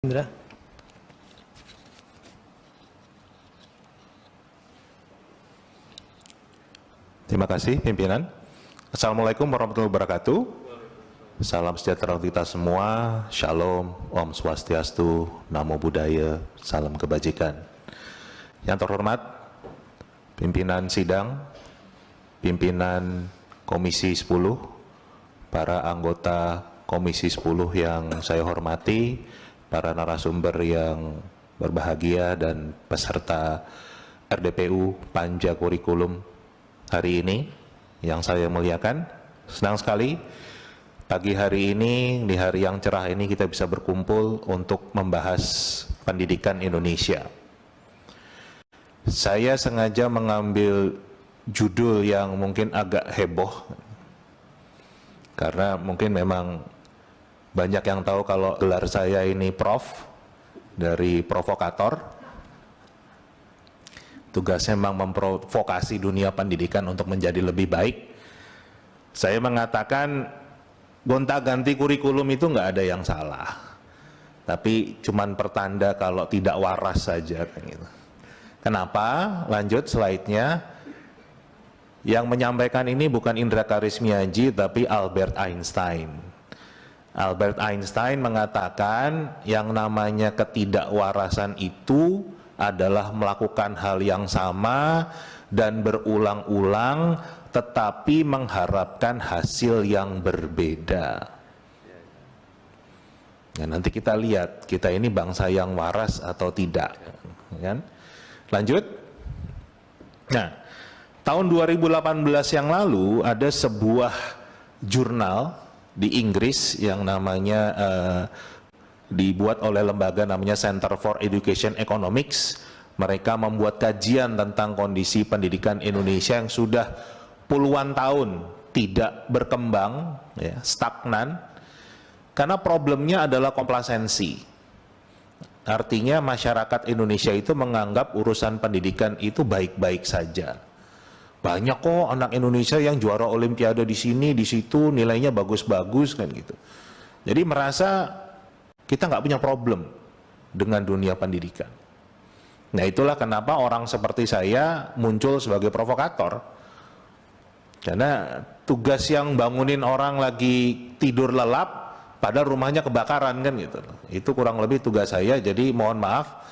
Indra. Terima kasih pimpinan. Assalamualaikum warahmatullahi wabarakatuh. Salam sejahtera untuk kita semua. Shalom, Om Swastiastu, Namo Buddhaya, salam kebajikan. Yang terhormat pimpinan sidang, pimpinan Komisi 10, para anggota Komisi 10 yang saya hormati, para narasumber yang berbahagia dan peserta RDPU Panja Kurikulum hari ini yang saya muliakan. Senang sekali pagi hari ini, di hari yang cerah ini, kita bisa berkumpul untuk membahas pendidikan Indonesia. Saya sengaja mengambil judul yang mungkin agak heboh, karena mungkin memang banyak yang tahu kalau gelar saya ini Prof, dari provokator. Tugasnya memang memprovokasi dunia pendidikan untuk menjadi lebih baik. Saya mengatakan gonta-ganti kurikulum itu nggak ada yang salah, tapi cuman pertanda kalau tidak waras saja kan gitu. Kenapa? Lanjut slide-nya. Yang menyampaikan ini bukan Indra Karismiaji tapi Albert Einstein. Albert Einstein mengatakan yang namanya ketidakwarasan itu adalah melakukan hal yang sama dan berulang-ulang tetapi mengharapkan hasil yang berbeda. Nah, nanti kita lihat kita ini bangsa yang waras atau tidak, kan? Lanjut. Nah, tahun 2018 yang lalu ada sebuah jurnal di Inggris yang namanya dibuat oleh lembaga namanya Center for Education Economics. Mereka membuat kajian tentang kondisi pendidikan Indonesia yang sudah puluhan tahun tidak berkembang, ya, stagnan, karena problemnya adalah komplasensi. Artinya masyarakat Indonesia itu menganggap urusan pendidikan itu baik-baik saja. Banyak kok anak Indonesia yang juara olimpiade di sini, di situ, nilainya bagus-bagus kan gitu. Jadi merasa kita nggak punya problem dengan dunia pendidikan. Nah, itulah kenapa orang seperti saya muncul sebagai provokator. Karena tugas yang bangunin orang lagi tidur lelap, padahal rumahnya kebakaran kan gitu. Itu kurang lebih tugas saya. Jadi mohon maaf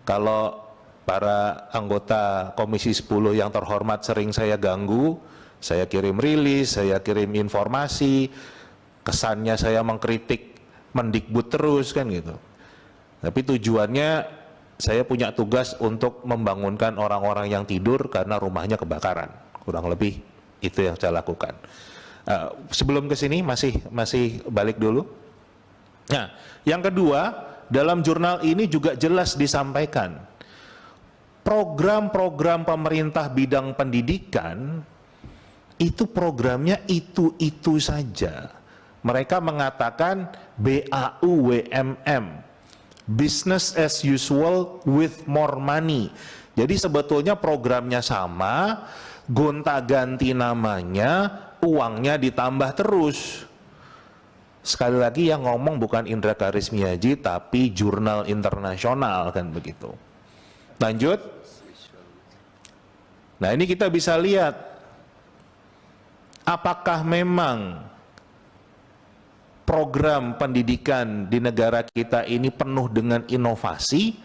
kalau para anggota Komisi 10 yang terhormat sering saya ganggu, saya kirim rilis, saya kirim informasi, kesannya saya mengkritik Mendikbud terus kan gitu. Tapi tujuannya saya punya tugas untuk membangunkan orang-orang yang tidur karena rumahnya kebakaran. Kurang lebih itu yang saya lakukan. Sebelum ke sini masih balik dulu. Nah, yang kedua, dalam jurnal ini juga jelas disampaikan program-program pemerintah bidang pendidikan itu programnya itu saja. Mereka mengatakan BAUWMM, business as usual with more money. Jadi sebetulnya programnya sama, gonta-ganti namanya, uangnya ditambah terus. Sekali lagi yang ngomong bukan Indra Karismiaji tapi jurnal internasional kan begitu. Lanjut. Nah, ini kita bisa lihat apakah memang program pendidikan di negara kita ini penuh dengan inovasi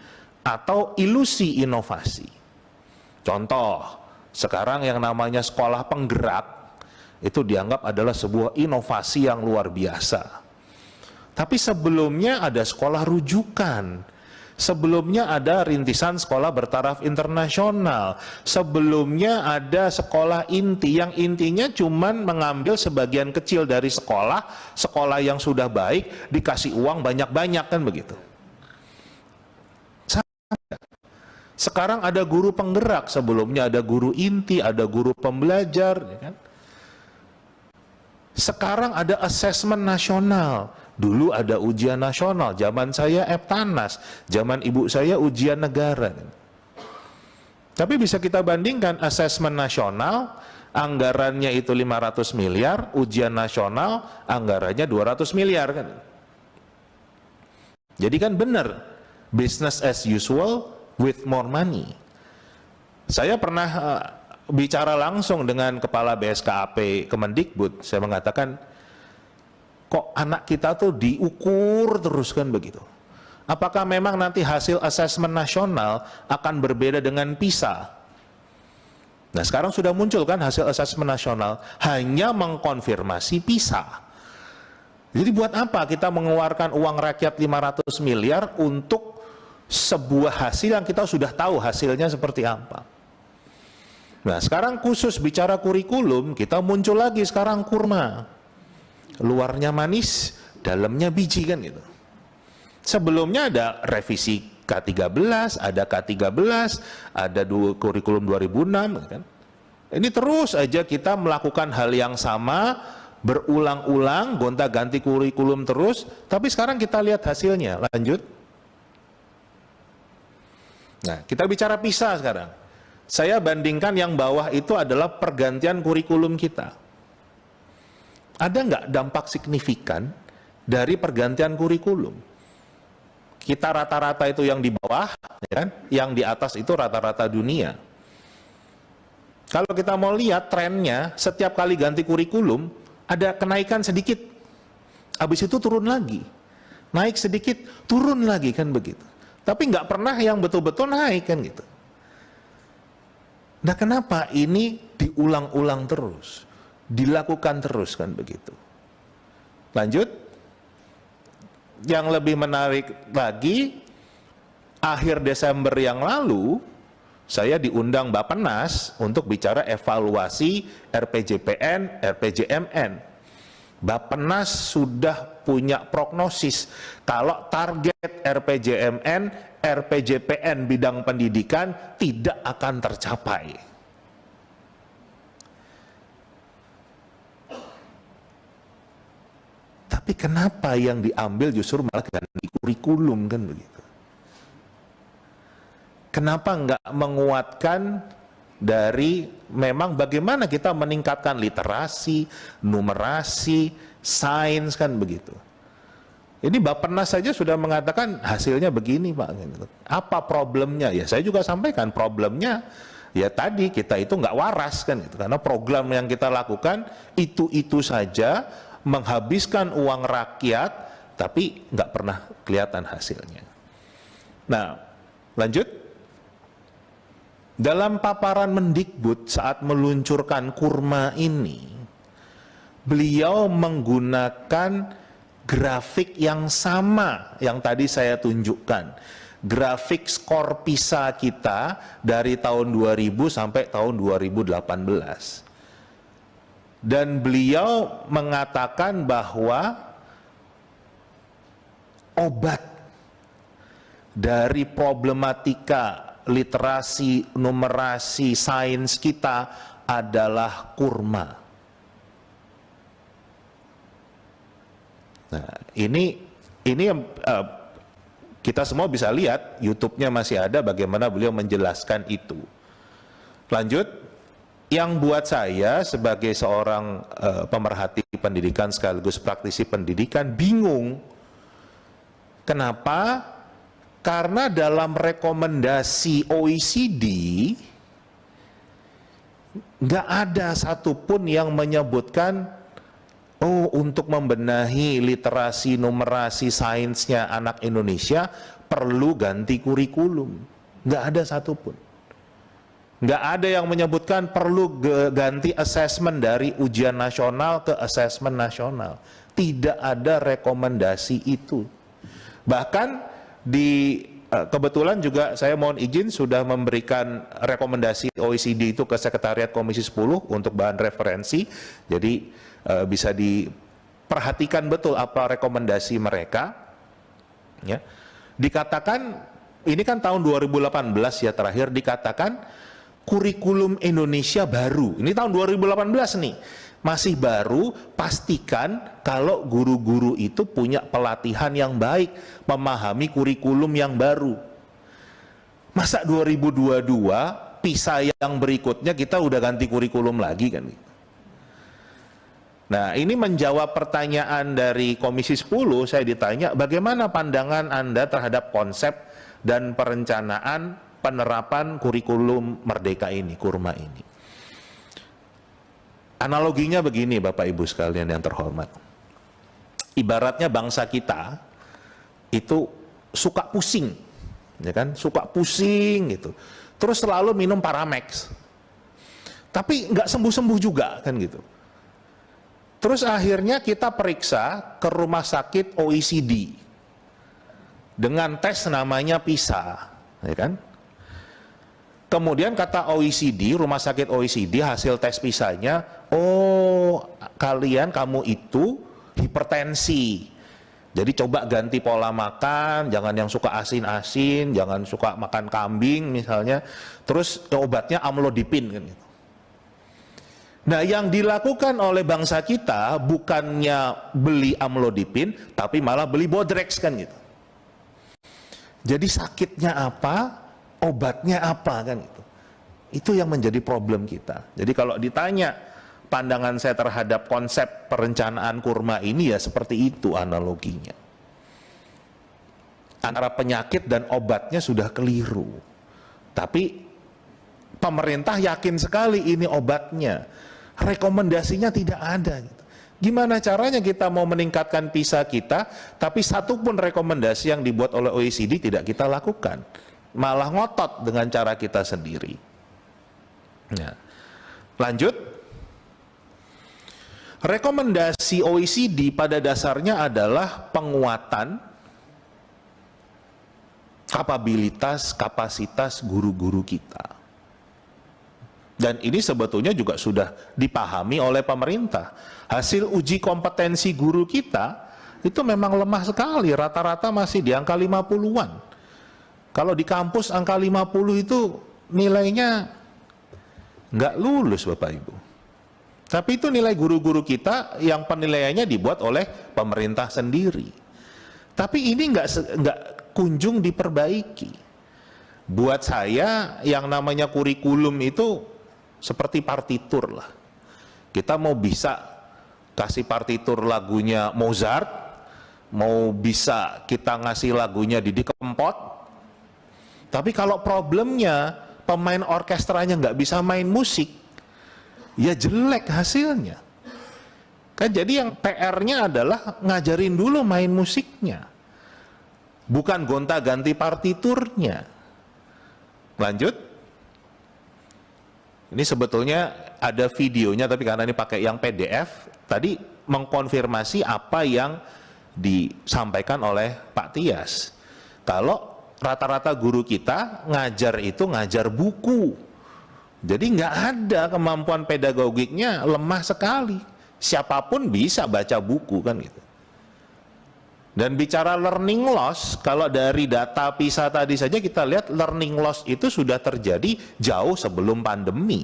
atau ilusi inovasi. Contoh, sekarang yang namanya sekolah penggerak itu dianggap adalah sebuah inovasi yang luar biasa. Tapi sebelumnya ada sekolah rujukan. Sebelumnya ada rintisan sekolah bertaraf internasional. Sebelumnya ada sekolah inti yang intinya cuman mengambil sebagian kecil dari sekolah yang sudah baik, dikasih uang banyak-banyak kan begitu. Sekarang ada guru penggerak, sebelumnya ada guru inti, ada guru pembelajar, ya kan? Sekarang ada asesmen nasional. Dulu ada ujian nasional, zaman saya Eptanas, zaman ibu saya ujian negara. Tapi bisa kita bandingkan asesmen nasional, anggarannya itu 500 miliar, ujian nasional anggarannya 200 miliar kan. Jadi kan benar, business as usual with more money. Saya pernah bicara langsung dengan Kepala BSKAP Kemendikbud, saya mengatakan, kok anak kita tuh diukur terus kan begitu. Apakah memang nanti hasil asesmen nasional akan berbeda dengan PISA? Nah sekarang sudah muncul kan hasil asesmen nasional hanya mengkonfirmasi PISA. Jadi buat apa kita mengeluarkan uang rakyat 500 miliar untuk sebuah hasil yang kita sudah tahu hasilnya seperti apa. Nah sekarang khusus bicara kurikulum, kita muncul lagi sekarang kurma. Luarnya manis, dalamnya biji kan gitu. Sebelumnya ada revisi K13, ada K13, ada kurikulum 2006 kan. Ini terus aja kita melakukan hal yang sama, berulang-ulang, gonta-ganti kurikulum terus, tapi sekarang kita lihat hasilnya. Lanjut. Nah, kita bicara PISA sekarang. Saya bandingkan yang bawah itu adalah pergantian kurikulum kita. Ada nggak dampak signifikan dari pergantian kurikulum? Kita rata-rata itu yang di bawah, ya kan? Yang di atas itu rata-rata dunia. Kalau kita mau lihat trennya, setiap kali ganti kurikulum, ada kenaikan sedikit, habis itu turun lagi, naik sedikit, turun lagi kan begitu. Tapi nggak pernah yang betul-betul naik kan gitu. Nah kenapa ini diulang-ulang terus, dilakukan terus kan begitu. Lanjut, yang lebih menarik lagi, akhir Desember yang lalu, saya diundang Bappenas untuk bicara evaluasi RPJPN, RPJMN. Bappenas sudah punya prognosis kalau target RPJMN, RPJPN bidang pendidikan tidak akan tercapai. Tapi kenapa yang diambil justru malah ganti kurikulum kan begitu? Kenapa nggak menguatkan dari memang bagaimana kita meningkatkan literasi, numerasi, sains kan begitu. Ini Bappenas saja sudah mengatakan hasilnya begini Pak. Apa problemnya? Ya saya juga sampaikan problemnya ya tadi kita itu nggak waras kan gitu. Karena program yang kita lakukan itu saja menghabiskan uang rakyat tapi nggak pernah kelihatan hasilnya. Nah lanjut. Dalam paparan Mendikbud saat meluncurkan kurma ini, beliau menggunakan grafik yang sama yang tadi saya tunjukkan. Grafik skor PISA kita dari tahun 2000 sampai tahun 2018. Dan beliau mengatakan bahwa obat dari problematika literasi, numerasi, sains kita adalah kurma. Nah, ini kita semua bisa lihat, YouTube-nya masih ada bagaimana beliau menjelaskan itu. Lanjut, yang buat saya sebagai seorang pemerhati pendidikan sekaligus praktisi pendidikan bingung. Kenapa? Karena dalam rekomendasi OECD nggak ada satupun yang menyebutkan untuk membenahi literasi, numerasi, sainsnya anak Indonesia perlu ganti kurikulum. Nggak ada satupun. Nggak ada yang menyebutkan perlu ganti asesmen dari ujian nasional ke asesmen nasional. Tidak ada rekomendasi itu. Bahkan kebetulan juga saya mohon izin sudah memberikan rekomendasi OECD itu ke Sekretariat Komisi 10 untuk bahan referensi. Jadi bisa diperhatikan betul apa rekomendasi mereka. Ya. Dikatakan, ini kan tahun 2018 ya terakhir, dikatakan kurikulum Indonesia baru. Ini tahun 2018 nih. Masih baru, pastikan kalau guru-guru itu punya pelatihan yang baik, memahami kurikulum yang baru. Masa 2022, PISA yang berikutnya kita udah ganti kurikulum lagi kan? Nah, ini menjawab pertanyaan dari Komisi 10, saya ditanya, bagaimana pandangan Anda terhadap konsep dan perencanaan penerapan kurikulum Merdeka ini, Kurma ini. Analoginya begini Bapak Ibu sekalian yang terhormat. Ibaratnya bangsa kita itu suka pusing, ya kan? Suka pusing gitu. Terus selalu minum Paramex. Tapi nggak sembuh-sembuh juga kan gitu. Terus akhirnya kita periksa ke rumah sakit OECD dengan tes namanya PISA, ya kan? Kemudian kata OECD, rumah sakit OECD hasil tes PISA-nya, oh kamu itu hipertensi. Jadi coba ganti pola makan, jangan yang suka asin-asin, jangan suka makan kambing misalnya. Terus obatnya amlodipin kan gitu. Nah, yang dilakukan oleh bangsa kita bukannya beli amlodipin, tapi malah beli Bodrex kan gitu. Jadi sakitnya apa, obatnya apa kan gitu. Itu yang menjadi problem kita. Jadi kalau ditanya pandangan saya terhadap konsep perencanaan kurma ini ya seperti itu analoginya. Antara penyakit dan obatnya sudah keliru. Tapi pemerintah yakin sekali ini obatnya. Rekomendasinya tidak ada gitu. Gimana caranya kita mau meningkatkan PISA kita tapi satupun rekomendasi yang dibuat oleh OECD tidak kita lakukan, malah ngotot dengan cara kita sendiri. Nah, lanjut. Rekomendasi OECD pada dasarnya adalah penguatan kapasitas guru-guru kita. Dan ini sebetulnya juga sudah dipahami oleh pemerintah. Hasil uji kompetensi guru kita itu memang lemah sekali, rata-rata masih di angka 50-an. Kalau di kampus angka 50 itu nilainya nggak lulus Bapak Ibu. Tapi itu nilai guru-guru kita yang penilaiannya dibuat oleh pemerintah sendiri. Tapi ini nggak kunjung diperbaiki. Buat saya yang namanya kurikulum itu seperti partitur lah. Kita mau bisa kasih partitur lagunya Mozart, mau bisa kita ngasih lagunya Didi Kempot, tapi kalau problemnya pemain orkestranya nggak bisa main musik, ya jelek hasilnya. Kan jadi yang PR-nya adalah ngajarin dulu main musiknya, bukan gonta-ganti partiturnya. Lanjut. Ini sebetulnya ada videonya, tapi karena ini pakai yang PDF, tadi mengkonfirmasi apa yang disampaikan oleh Pak Tias. Kalau rata-rata guru kita ngajar itu ngajar buku, jadi nggak ada kemampuan pedagogiknya, lemah sekali. Siapapun bisa baca buku kan gitu. Dan bicara learning loss, kalau dari data PISA tadi saja kita lihat learning loss itu sudah terjadi jauh sebelum pandemi.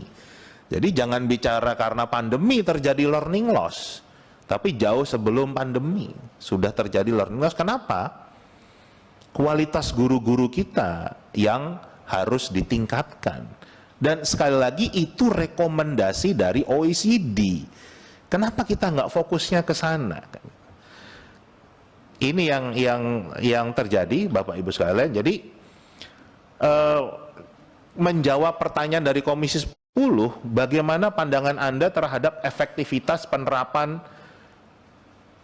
Jadi jangan bicara karena pandemi terjadi learning loss, tapi jauh sebelum pandemi sudah terjadi learning loss. Kenapa? Kualitas guru-guru kita yang harus ditingkatkan. Dan sekali lagi itu rekomendasi dari OECD. Kenapa kita nggak fokusnya ke sana? Ini yang terjadi Bapak Ibu sekalian. Jadi menjawab pertanyaan dari Komisi 10, bagaimana pandangan Anda terhadap efektivitas penerapan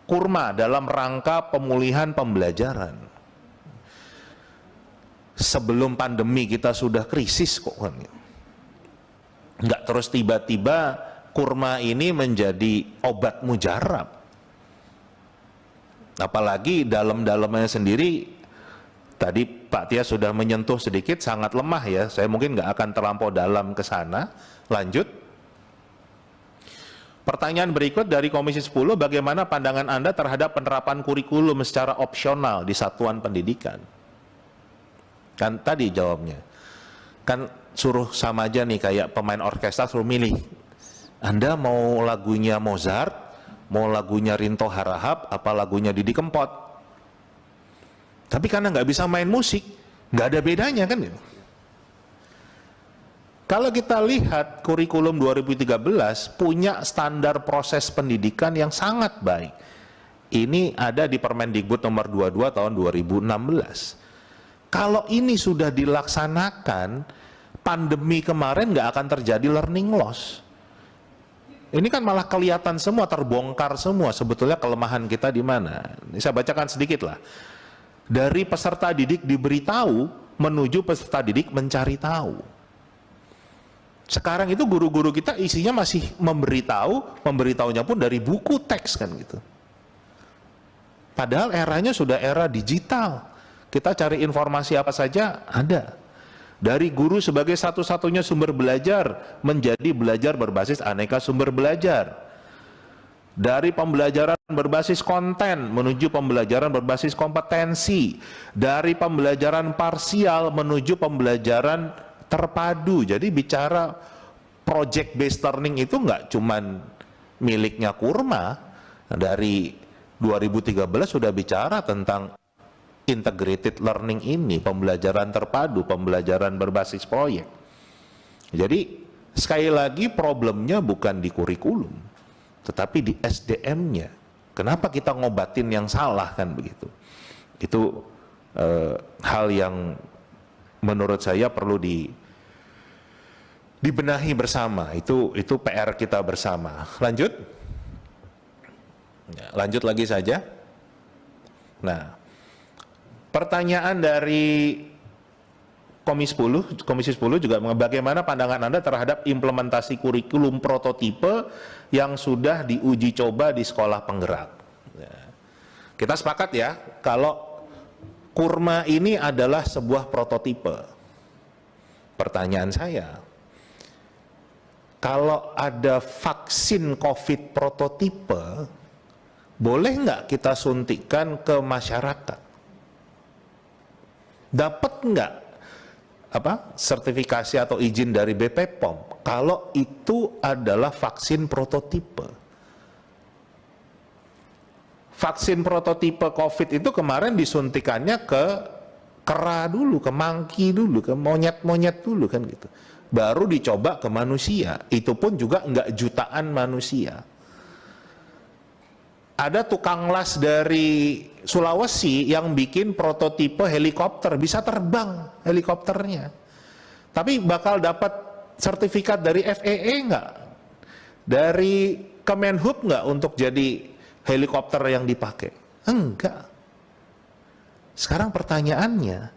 kurma dalam rangka pemulihan pembelajaran? Sebelum pandemi kita sudah krisis kok kan. Nggak terus tiba-tiba kurma ini menjadi obat mujarab. Apalagi dalam-dalamnya sendiri, tadi Pak Tias sudah menyentuh sedikit, sangat lemah ya. Saya mungkin nggak akan terlampau dalam ke sana. Lanjut. Pertanyaan berikut dari Komisi 10, bagaimana pandangan Anda terhadap penerapan kurikulum secara opsional di satuan pendidikan? Kan tadi jawabnya. Kan suruh sama aja nih kayak pemain orkestra suruh milih. Anda mau lagunya Mozart, mau lagunya Rinto Harahap, apa lagunya Didi Kempot. Tapi karena nggak bisa main musik, nggak ada bedanya kan gitu. Kalau kita lihat kurikulum 2013 punya standar proses pendidikan yang sangat baik. Ini ada di Permendikbud nomor 22 tahun 2016. Kalau ini sudah dilaksanakan, pandemi kemarin nggak akan terjadi learning loss. Ini kan malah kelihatan semua, terbongkar semua sebetulnya kelemahan kita di mana. Ini saya bacakan sedikit lah. Dari peserta didik diberitahu menuju peserta didik mencari tahu. Sekarang itu guru-guru kita isinya masih memberitahunya pun dari buku teks kan gitu. Padahal eranya sudah era digital. Kita cari informasi apa saja ada. Dari guru sebagai satu-satunya sumber belajar menjadi belajar berbasis aneka sumber belajar. Dari pembelajaran berbasis konten menuju pembelajaran berbasis kompetensi. Dari pembelajaran parsial menuju pembelajaran terpadu. Jadi bicara project based learning itu nggak cuman miliknya Kurma. Dari 2013 sudah bicara tentang integrated learning ini, pembelajaran terpadu, pembelajaran berbasis proyek. Jadi sekali lagi problemnya bukan di kurikulum, tetapi di SDM-nya. Kenapa kita ngobatin yang salah kan begitu? Itu hal yang menurut saya perlu dibenahi bersama. Itu PR kita bersama. Lanjut. Ya, lanjut lagi saja. Nah, pertanyaan dari Komisi 10 juga bagaimana pandangan Anda terhadap implementasi kurikulum prototipe yang sudah diuji coba di sekolah penggerak. Ya. Kita sepakat ya, kalau Kurma ini adalah sebuah prototipe. Pertanyaan saya, kalau ada vaksin COVID prototipe, boleh nggak kita suntikan ke masyarakat? Dapat nggak sertifikasi atau izin dari BP POM kalau itu adalah vaksin prototipe? Vaksin prototipe COVID itu kemarin disuntikannya ke kera dulu, ke monkey dulu, ke monyet-monyet dulu kan gitu. Baru dicoba ke manusia, itu pun juga nggak jutaan manusia. Ada tukang las dari Sulawesi yang bikin prototipe helikopter, bisa terbang helikopternya. Tapi bakal dapat sertifikat dari FAA nggak? Dari Kemenhub nggak untuk jadi helikopter yang dipakai? Enggak. Sekarang pertanyaannya,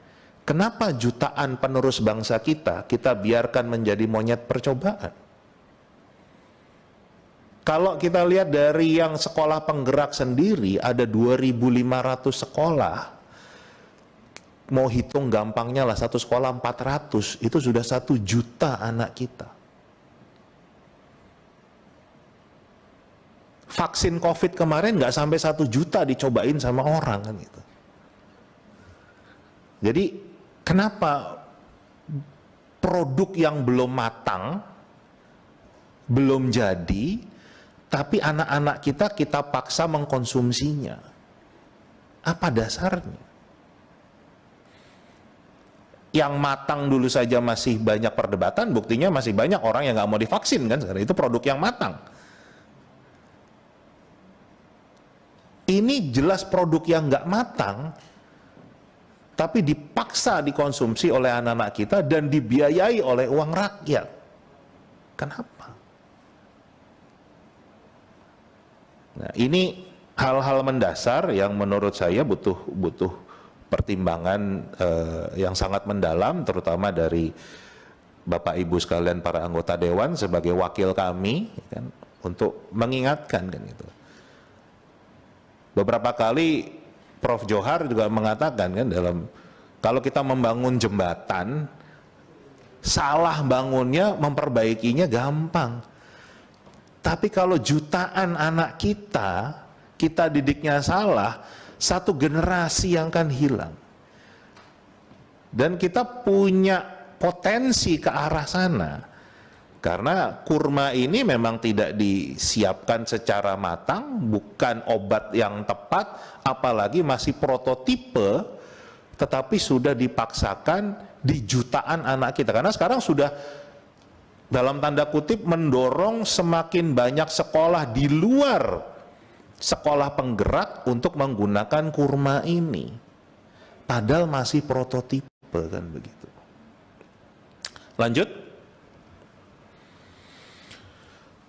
kenapa jutaan penerus bangsa kita biarkan menjadi monyet percobaan? Kalau kita lihat dari yang sekolah penggerak sendiri, ada 2.500 sekolah. Mau hitung gampangnya lah, satu sekolah 400, itu sudah 1 juta anak kita. Vaksin COVID kemarin nggak sampai 1 juta dicobain sama orang kan gitu. Jadi kenapa produk yang belum matang, belum jadi, tapi anak-anak kita paksa mengkonsumsinya? Apa dasarnya? Yang matang dulu saja masih banyak perdebatan, buktinya masih banyak orang yang nggak mau divaksin kan sekarang. Itu produk yang matang. Ini jelas produk yang nggak matang, tapi dipaksa dikonsumsi oleh anak-anak kita dan dibiayai oleh uang rakyat. Kenapa? Nah, ini hal-hal mendasar yang menurut saya butuh pertimbangan yang sangat mendalam, terutama dari Bapak Ibu sekalian para anggota Dewan sebagai wakil kami, kan, untuk mengingatkan kan itu. Beberapa kali Prof. Johar juga mengatakan kan kalau kita membangun jembatan, salah bangunnya, memperbaikinya gampang. Tapi kalau jutaan anak kita didiknya salah, satu generasi yang akan hilang. Dan kita punya potensi ke arah sana. Karena kurma ini memang tidak disiapkan secara matang, bukan obat yang tepat, apalagi masih prototipe, tetapi sudah dipaksakan di jutaan anak kita. Karena sekarang sudah dalam tanda kutip mendorong semakin banyak sekolah di luar sekolah penggerak untuk menggunakan kurma ini. Padahal masih prototipe kan begitu. Lanjut.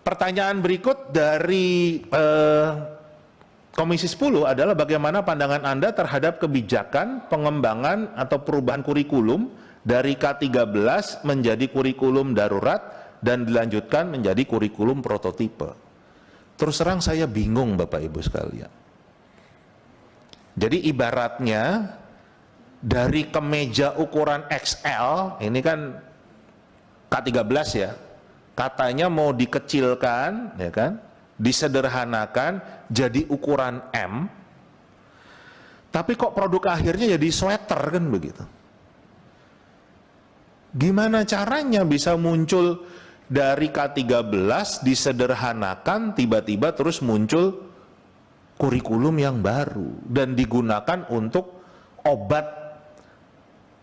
Pertanyaan berikut dari Komisi 10 adalah bagaimana pandangan Anda terhadap kebijakan pengembangan atau perubahan kurikulum dari K13 menjadi kurikulum darurat dan dilanjutkan menjadi kurikulum prototipe. Terus terang saya bingung Bapak Ibu sekalian. Jadi ibaratnya dari kemeja ukuran XL, ini kan K13 ya, katanya mau dikecilkan, ya kan, disederhanakan jadi ukuran M, tapi kok produk akhirnya jadi sweater kan begitu. Gimana caranya bisa muncul dari K13 disederhanakan tiba-tiba terus muncul kurikulum yang baru dan digunakan untuk obat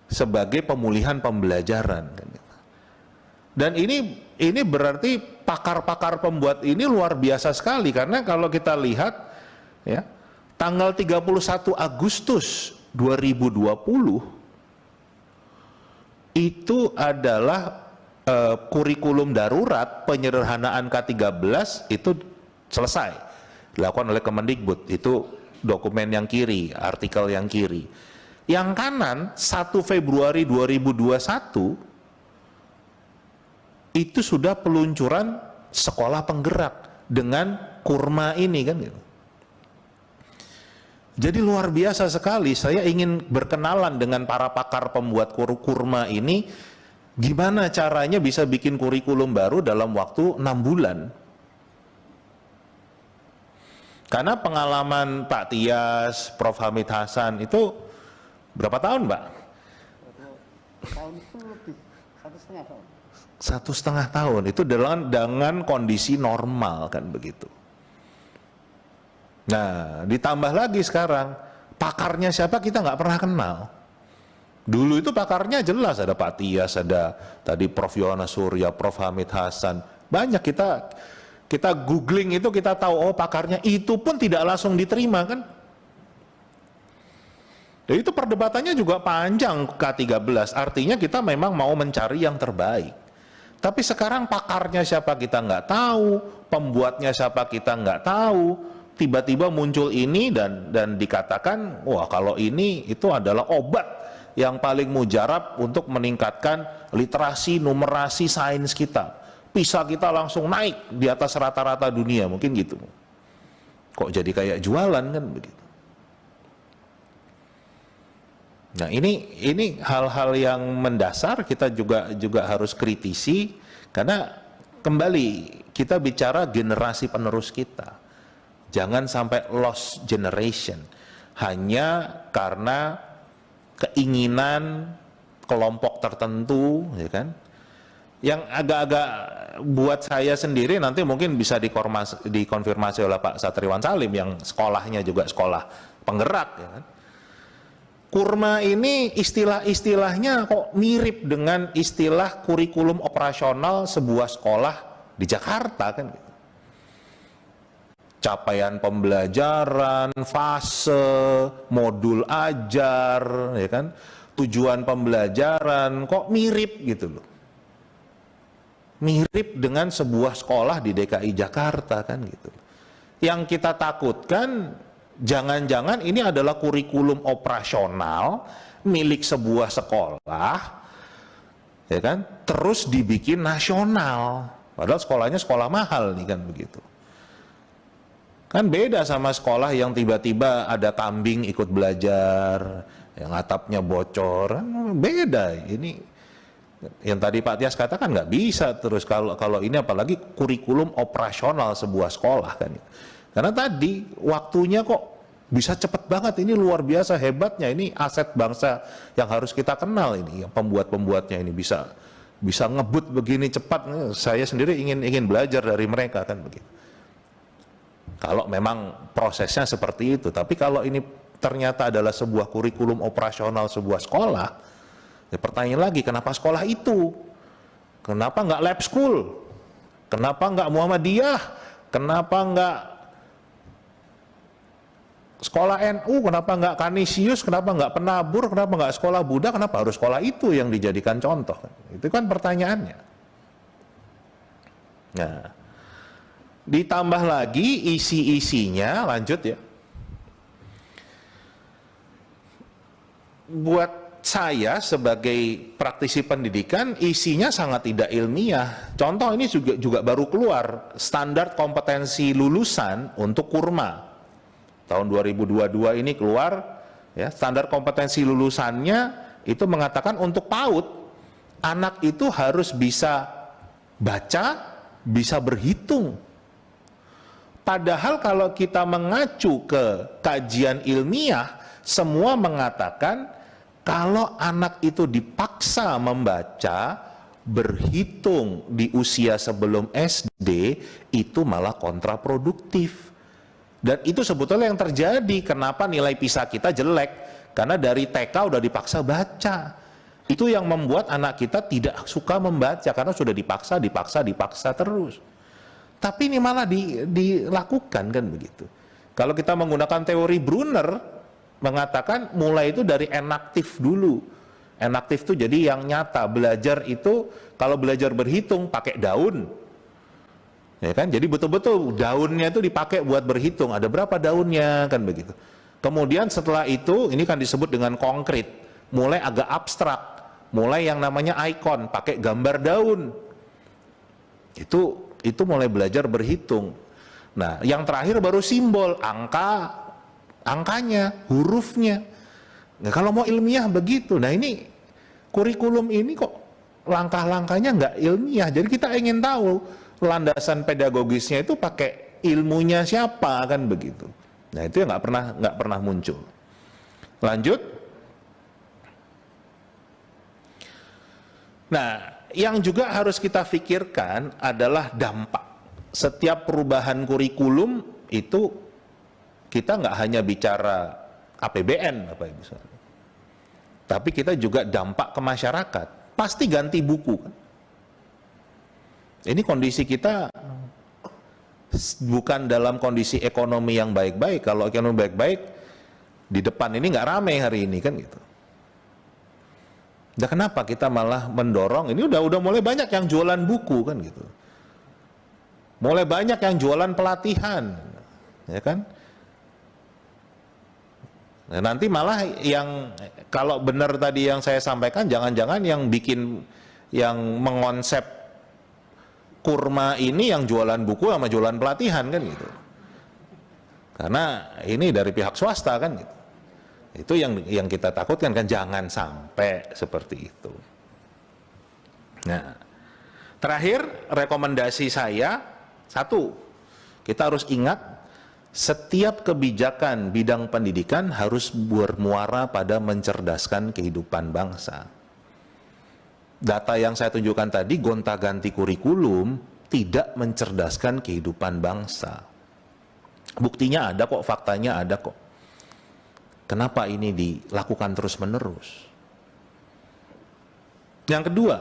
sebagai pemulihan pembelajaran. Dan ini berarti pakar-pakar pembuat ini luar biasa sekali, karena kalau kita lihat ya, tanggal 31 Agustus 2020 itu adalah kurikulum darurat penyederhanaan K13 itu selesai dilakukan oleh Kemendikbud. Itu dokumen yang kiri, artikel yang kiri. Yang kanan 1 Februari 2021 itu sudah peluncuran sekolah penggerak dengan kurma ini kan gitu. Jadi luar biasa sekali, saya ingin berkenalan dengan para pakar pembuat kurma ini, gimana caranya bisa bikin kurikulum baru dalam waktu 6 bulan. Karena pengalaman Pak Tias, Prof. Hamid Hasan itu berapa tahun Pak? Tahun itu lebih 1,5 tahun. 1,5 tahun, itu dengan kondisi normal kan begitu. Nah, ditambah lagi sekarang, pakarnya siapa kita nggak pernah kenal. Dulu itu pakarnya jelas, ada Pak Tias, ada tadi Prof. Yohana Surya, Prof. Hamid Hasan. Banyak kita googling itu kita tahu, oh pakarnya, itu pun tidak langsung diterima kan. Dan itu perdebatannya juga panjang K13, artinya kita memang mau mencari yang terbaik. Tapi sekarang pakarnya siapa kita nggak tahu, pembuatnya siapa kita nggak tahu. Tiba-tiba muncul ini dan dikatakan, wah kalau ini itu adalah obat yang paling mujarab untuk meningkatkan literasi, numerasi sains kita. PISA kita langsung naik di atas rata-rata dunia, mungkin gitu. Kok jadi kayak jualan kan begitu. Nah ini hal-hal yang mendasar kita juga harus kritisi, karena kembali kita bicara generasi penerus kita. Jangan sampai lost generation hanya karena keinginan kelompok tertentu, ya kan? Yang agak-agak buat saya sendiri nanti mungkin bisa dikonfirmasi oleh Pak Satriwan Salim yang sekolahnya juga sekolah penggerak, ya kan? Kurma ini istilah-istilahnya kok mirip dengan istilah kurikulum operasional sebuah sekolah di Jakarta kan? Capaian pembelajaran, fase, modul ajar, ya kan? Tujuan pembelajaran kok mirip gitu loh. Mirip dengan sebuah sekolah di DKI Jakarta kan gitu. Yang kita takutkan jangan-jangan ini adalah kurikulum operasional milik sebuah sekolah, ya kan? Terus dibikin nasional. Padahal sekolahnya sekolah mahal nih kan begitu. Kan beda sama sekolah yang tiba-tiba ada kambing ikut belajar, yang atapnya bocor, beda. Ini yang tadi Pak Tias katakan nggak bisa terus kalau ini, apalagi kurikulum operasional sebuah sekolah kan. Karena tadi waktunya kok bisa cepet banget, ini luar biasa hebatnya, ini aset bangsa yang harus kita kenal ini, yang pembuat-pembuatnya ini bisa ngebut begini cepat. Saya sendiri ingin belajar dari mereka kan begitu. Kalau memang prosesnya seperti itu, tapi kalau ini ternyata adalah sebuah kurikulum operasional sebuah sekolah, ya pertanyaan lagi, kenapa sekolah itu? Kenapa nggak lab school? Kenapa nggak Muhammadiyah? Kenapa nggak sekolah NU? Kenapa nggak Kanisius? Kenapa nggak Penabur? Kenapa nggak sekolah Buddha? Kenapa harus sekolah itu yang dijadikan contoh? Itu kan pertanyaannya. Nah, ditambah lagi isi-isinya, lanjut ya. Buat saya sebagai praktisi pendidikan, isinya sangat tidak ilmiah. Contoh ini juga baru keluar, standar kompetensi lulusan untuk kurma. Tahun 2022 ini keluar, ya, standar kompetensi lulusannya itu mengatakan untuk PAUD, anak itu harus bisa baca, bisa berhitung. Padahal kalau kita mengacu ke kajian ilmiah, semua mengatakan kalau anak itu dipaksa membaca, berhitung di usia sebelum SD, itu malah kontraproduktif. Dan itu sebetulnya yang terjadi. Kenapa nilai PISA kita jelek? Karena dari TK udah dipaksa baca. Itu yang membuat anak kita tidak suka membaca, karena sudah dipaksa terus. Tapi ini malah dilakukan kan begitu. Kalau kita menggunakan teori Brunner, mengatakan mulai itu dari enaktif dulu. Enaktif itu jadi yang nyata. Belajar itu, kalau belajar berhitung pakai daun, ya kan? Jadi betul-betul daunnya itu dipakai buat berhitung. Ada berapa daunnya kan begitu. Kemudian setelah itu, ini kan disebut dengan konkret. Mulai agak abstrak. Mulai yang namanya ikon, pakai gambar daun. Itu mulai belajar berhitung. Nah, yang terakhir baru simbol, angkanya, hurufnya. Nah, kalau mau ilmiah begitu. Nah, ini kurikulum ini kok langkah-langkahnya nggak ilmiah. Jadi kita ingin tahu landasan pedagogisnya itu pakai ilmunya siapa kan begitu. Nah, itu yang nggak pernah muncul. Lanjut. Nah, yang juga harus kita pikirkan adalah dampak. Setiap perubahan kurikulum itu kita nggak hanya bicara APBN, Bapak Ibu, tapi kita juga dampak ke masyarakat. Pasti ganti buku. Ini kondisi kita bukan dalam kondisi ekonomi yang baik-baik. Kalau ekonomi baik-baik, di depan ini nggak ramai hari ini kan gitu. Nah, kenapa kita malah mendorong? Ini udah mulai banyak yang jualan buku kan gitu. Mulai banyak yang jualan pelatihan, ya kan? Nah, nanti malah yang kalau benar tadi yang saya sampaikan, jangan-jangan yang mengonsep kurma ini yang jualan buku sama jualan pelatihan kan gitu. Karena ini dari pihak swasta kan gitu. Itu yang kita takutkan kan, jangan sampai seperti itu. Nah, terakhir rekomendasi saya, satu, kita harus ingat setiap kebijakan bidang pendidikan harus bermuara pada mencerdaskan kehidupan bangsa. Data yang saya tunjukkan tadi, gonta-ganti kurikulum tidak mencerdaskan kehidupan bangsa. Buktinya ada kok, faktanya ada kok. Kenapa ini dilakukan terus-menerus? Yang kedua,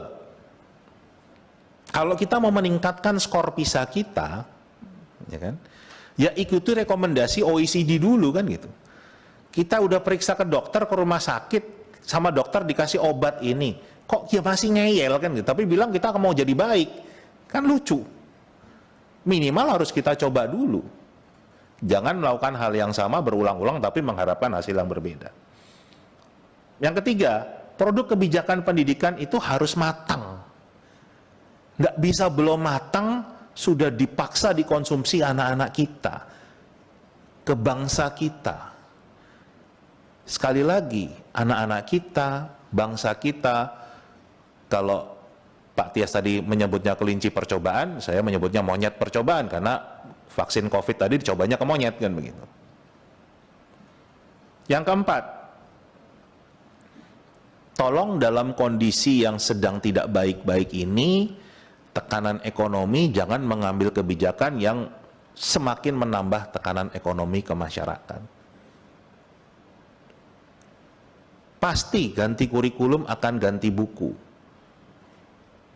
kalau kita mau meningkatkan skor PISA kita, ya kan? Ya ikuti rekomendasi OECD dulu kan gitu. Kita udah periksa ke dokter, ke rumah sakit, sama dokter dikasih obat ini. Kok ya masih ngeyel kan gitu, tapi bilang kita mau jadi baik. Kan lucu. Minimal harus kita coba dulu. Jangan melakukan hal yang sama berulang-ulang tapi mengharapkan hasil yang berbeda. Yang ketiga, produk kebijakan pendidikan itu harus matang. Nggak bisa belum matang, sudah dipaksa dikonsumsi anak-anak kita, ke bangsa kita. Sekali lagi, anak-anak kita, bangsa kita, kalau Pak Tias tadi menyebutnya kelinci percobaan, saya menyebutnya monyet percobaan, karena vaksin COVID tadi dicobanya ke monyet kan begitu. Yang keempat, tolong dalam kondisi yang sedang tidak baik-baik ini, tekanan ekonomi, jangan mengambil kebijakan yang semakin menambah tekanan ekonomi ke masyarakat. Pasti ganti kurikulum akan ganti buku.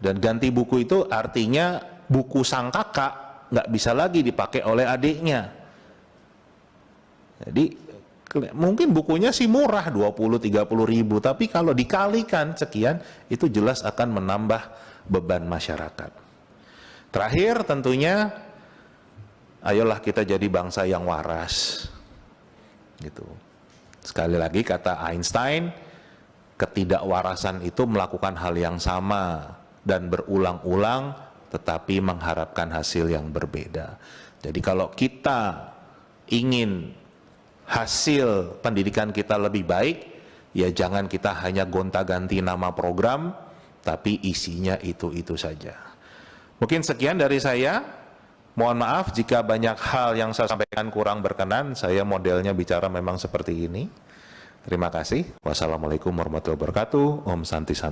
Dan ganti buku itu artinya buku sang kakak nggak bisa lagi dipakai oleh adiknya. Jadi mungkin bukunya sih murah 20-30 ribu, tapi kalau dikalikan sekian itu jelas akan menambah beban masyarakat. Terakhir tentunya, ayolah kita jadi bangsa yang waras. Gitu. Sekali lagi kata Einstein, ketidakwarasan itu melakukan hal yang sama dan berulang-ulang tetapi mengharapkan hasil yang berbeda. Jadi kalau kita ingin hasil pendidikan kita lebih baik, ya jangan kita hanya gonta-ganti nama program, tapi isinya itu-itu saja. Mungkin sekian dari saya. Mohon maaf jika banyak hal yang saya sampaikan kurang berkenan, saya modelnya bicara memang seperti ini. Terima kasih. Wassalamualaikum warahmatullahi wabarakatuh. Om Santi Santi.